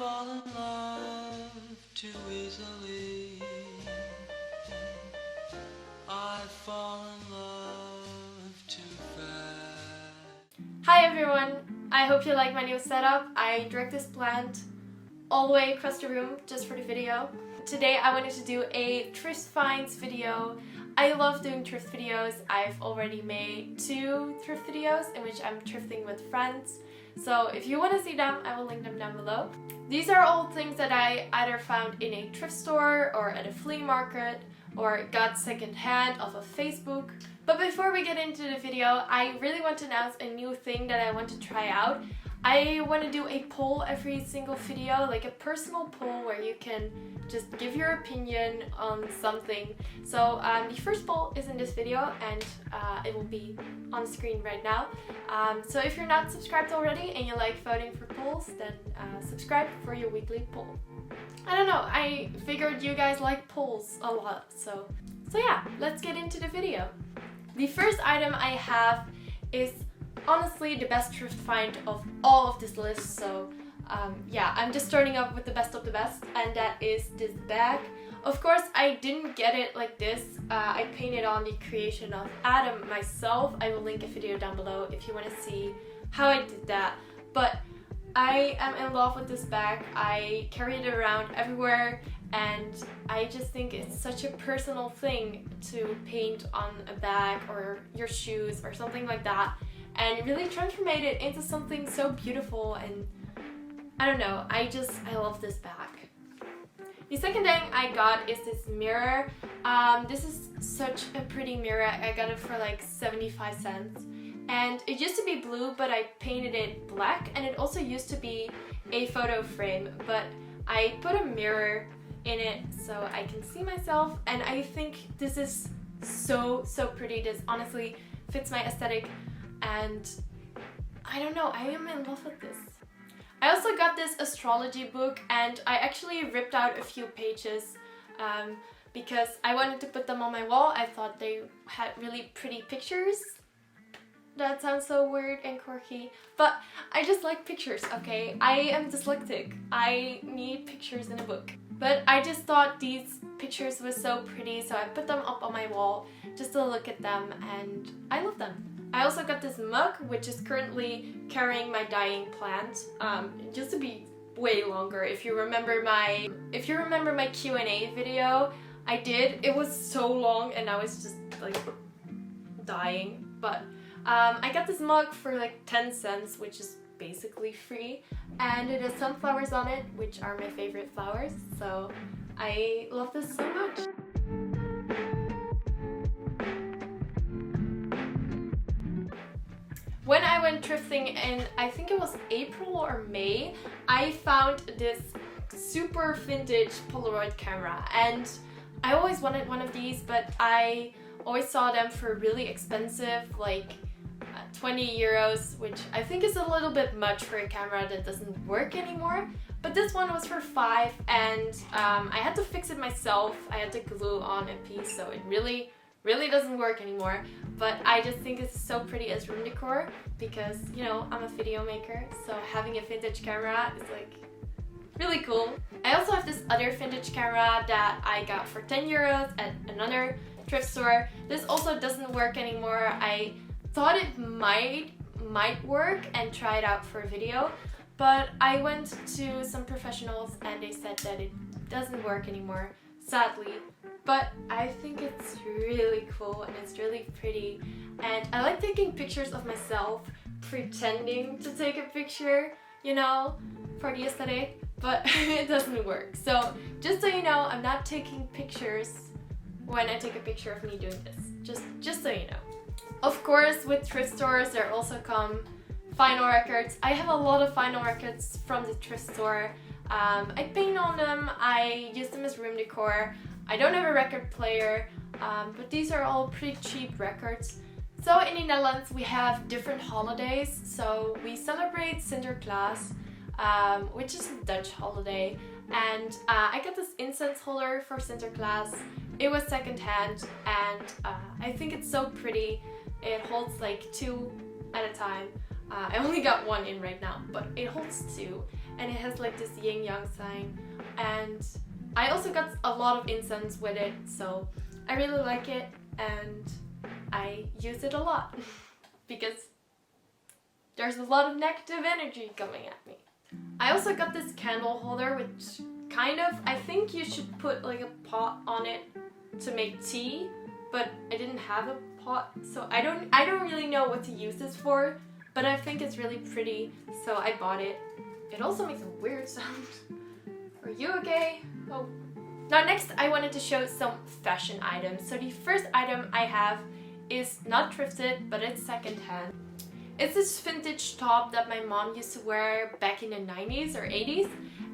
fall in love too easily. I fall in love too fast. Hi everyone! I hope you like my new setup. I dragged this plant all the way across the room just for the video. Today I wanted to do a thrift finds video. I love doing thrift videos. I've already made 2 thrift videos in which I'm thrifting with friends. So if you want to see them, I will link them down below. These are all things that I either found in a thrift store or at a flea market or got secondhand off of Facebook. But before we get into the video, I really want to announce a new thing that I want to try out. I want to do a poll every single video, like a personal poll where you can just give your opinion on something. So the first poll is in this video and it will be on screen right now. So if you're not subscribed already and you like voting for polls, then subscribe for your weekly poll. I don't know, I figured you guys like polls a lot, so yeah, let's get into the video. The first item I have is honestly the best thrift find of all of this list, so yeah, I'm just starting up with the best of the best, and that is this bag. Of course, I didn't get it like this. I painted on the creation of Adam myself. I will link a video down below if you want to see how I did that. But I am in love with this bag. I carry it around everywhere, and I just think it's such a personal thing to paint on a bag or your shoes or something like that, and really transform it into something so beautiful. And I don't know, I love this bag. The second thing I got is this mirror. This is such a pretty mirror. I got it for like 75 cents. And it used to be blue, but I painted it black, and it also used to be a photo frame, but I put a mirror in it so I can see myself, and I think this is so pretty. This honestly fits my aesthetic, and I don't know, I am in love with this. I also got this astrology book, and I actually ripped out a few pages because I wanted to put them on my wall. I thought they had really pretty pictures. That sounds so weird and quirky, but I just like pictures, okay? I am dyslexic. I need pictures in a book. But I just thought these pictures were so pretty, so I put them up on my wall just to look at them, and I love them. I also got this mug, which is currently carrying my dying plant. It used to be way longer. If you remember my Q&A video, it was so long and I was just like dying. But I got this mug for like 10 cents, which is basically free, and it has sunflowers on it, which are my favorite flowers, so I love this so much. When I went thrifting in, I think it was April or May, I found this super vintage Polaroid camera, and I always wanted one of these, but I always saw them for really expensive, like 20 euros, which I think is a little bit much for a camera that doesn't work anymore. But this one was for 5, and I had to fix it myself. I had to glue on a piece, so it really doesn't work anymore. But I just think it's so pretty as room decor because, you know, I'm a video maker, so having a vintage camera is like really cool. I also have this other vintage camera that I got for 10 euros at another thrift store. This also doesn't work anymore. I thought it might work and try it out for a video, but I went to some professionals and they said that it doesn't work anymore, sadly. But I think it's really cool and it's really pretty, and I like taking pictures of myself, pretending to take a picture, you know, for the aesthetic, but it doesn't work. So just so you know, I'm not taking pictures when I take a picture of me doing this, just so you know. Of course, with thrift stores there also come vinyl records. I have a lot of vinyl records from the thrift store. I paint on them, I use them as room decor. I don't have a record player, but these are all pretty cheap records. So in the Netherlands we have different holidays. So we celebrate Sinterklaas, which is a Dutch holiday. And I got this incense holder for Sinterklaas. It was secondhand, and I think it's so pretty. It holds like 2 at a time. I only got one in right now, but it holds two, and it has like this yin yang sign, and I also got a lot of incense with it, so I really like it and I use it a lot because there's a lot of negative energy coming at me. I also got this candle holder, which kind of, I think you should put like a pot on it to make tea, but I didn't have a pot, so I don't really know what to use this for, but I think it's really pretty, so I bought it. It also makes a weird sound. Are you okay? Oh. Now next I wanted to show some fashion items. So the first item I have is not thrifted, but it's secondhand. It's this vintage top that my mom used to wear back in the 90s or 80s,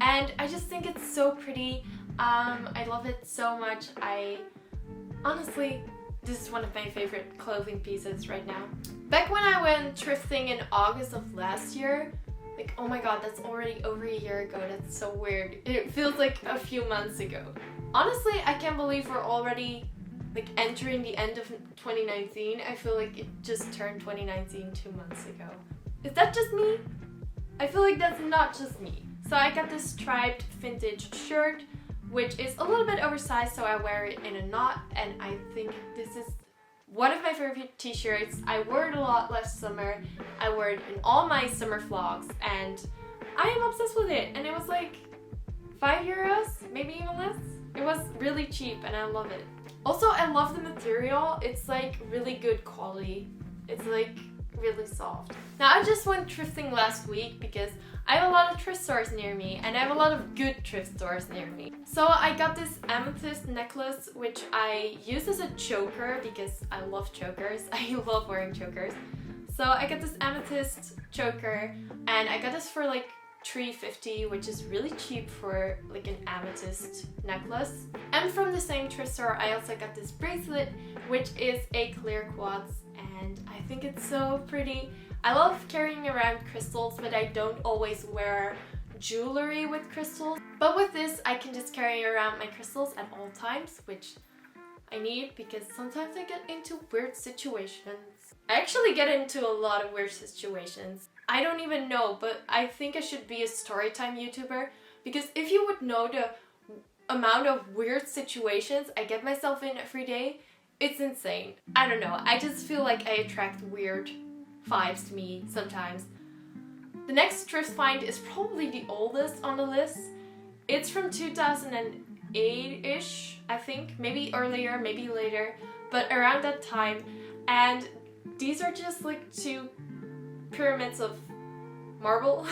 and I just think it's so pretty. I love it so much. Honestly, this is one of my favorite clothing pieces right now. Back when I went thrifting in August of last year, like, oh my god, that's already over a year ago. That's so weird. It feels like a few months ago. Honestly, I can't believe we're already like entering the end of 2019. I feel like it just turned 2019 2 months ago. Is that just me? I feel like that's not just me. So I got this striped vintage shirt, which is a little bit oversized, so I wear it in a knot, and I think this is one of my favorite t-shirts. I wore it a lot last summer. I wore it in all my summer vlogs, and I am obsessed with it. And it was like €5, maybe even less. It was really cheap and I love it. Also, I love the material. It's like really good quality. It's like really soft. Now, I just went thrifting last week because I have a lot of thrift stores near me, and I have a lot of good thrift stores near me. So I got this amethyst necklace, which I use as a choker because I love chokers. I love wearing chokers. So I got this amethyst choker, and I got this for like $3.50, which is really cheap for like an amethyst necklace. And from the same thrift store, I also got this bracelet, which is a clear quartz, and I think it's so pretty. I love carrying around crystals, but I don't always wear jewelry with crystals. But with this, I can just carry around my crystals at all times, which I need because sometimes I get into weird situations. I actually get into a lot of weird situations. I don't even know, but I think I should be a storytime YouTuber, because if you would know the amount of weird situations I get myself in every day, it's insane. I don't know, I just feel like I attract weird vibes to me sometimes. The next thrift find is probably the oldest on the list. It's from 2008-ish, I think. Maybe earlier, maybe later, but around that time. And these are just like 2 pyramids of marble,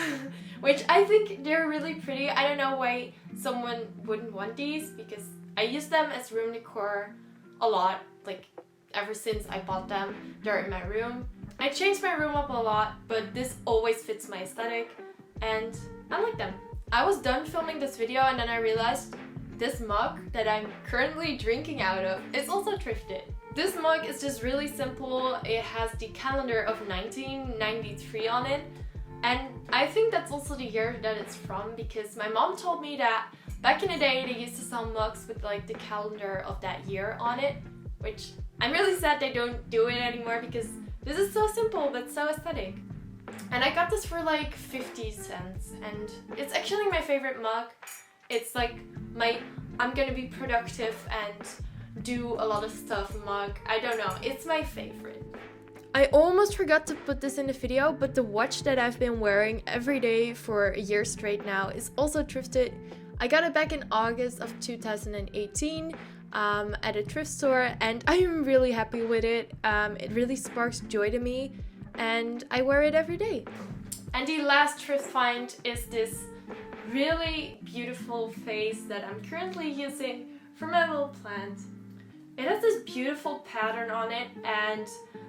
which I think they're really pretty. I don't know why someone wouldn't want these, because I use them as room decor a lot, like ever since I bought them. They're in my room. I changed my room up a lot, but this always fits my aesthetic and I like them. I was done filming this video and then I realized this mug that I'm currently drinking out of is also thrifted. This mug is just really simple. It has the calendar of 1993 on it, and I think that's also the year that it's from, because my mom told me that back in the day they used to sell mugs with like the calendar of that year on it, which I'm really sad they don't do it anymore because this is so simple but so aesthetic. And I got this for like 50 cents, and it's actually my favorite mug. It's like my I'm gonna be productive and do a lot of stuff mug. I don't know, it's my favorite. I almost forgot to put this in the video, but the watch that I've been wearing every day for a year straight now is also thrifted. I got it back in August of 2018 at a thrift store, and I am really happy with it. It really sparks joy to me, and I wear it every day. And the last thrift find is this really beautiful vase that I'm currently using for my little plant. It has this beautiful pattern on it, and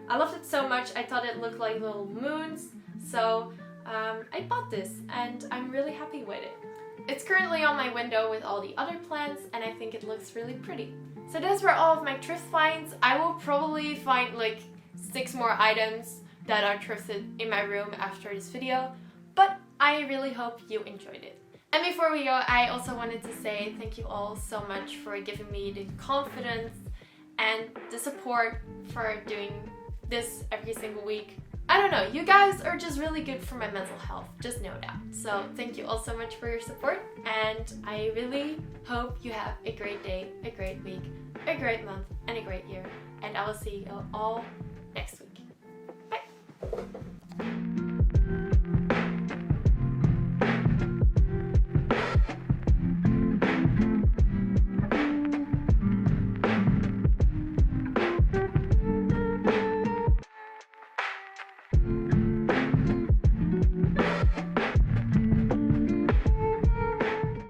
I loved it so much I thought it looked like little moons, so I bought this and I'm really happy with it. It's currently on my window with all the other plants, and I think it looks really pretty. So those were all of my thrift finds. I will probably find like 6 more items that are thrifted in my room after this video, but I really hope you enjoyed it. And before we go, I also wanted to say thank you all so much for giving me the confidence and the support for doing this every single week. I don't know, you guys are just really good for my mental health, just know that. So thank you all so much for your support, and I really hope you have a great day, a great week, a great month, and a great year. And I will see you all next week. Bye!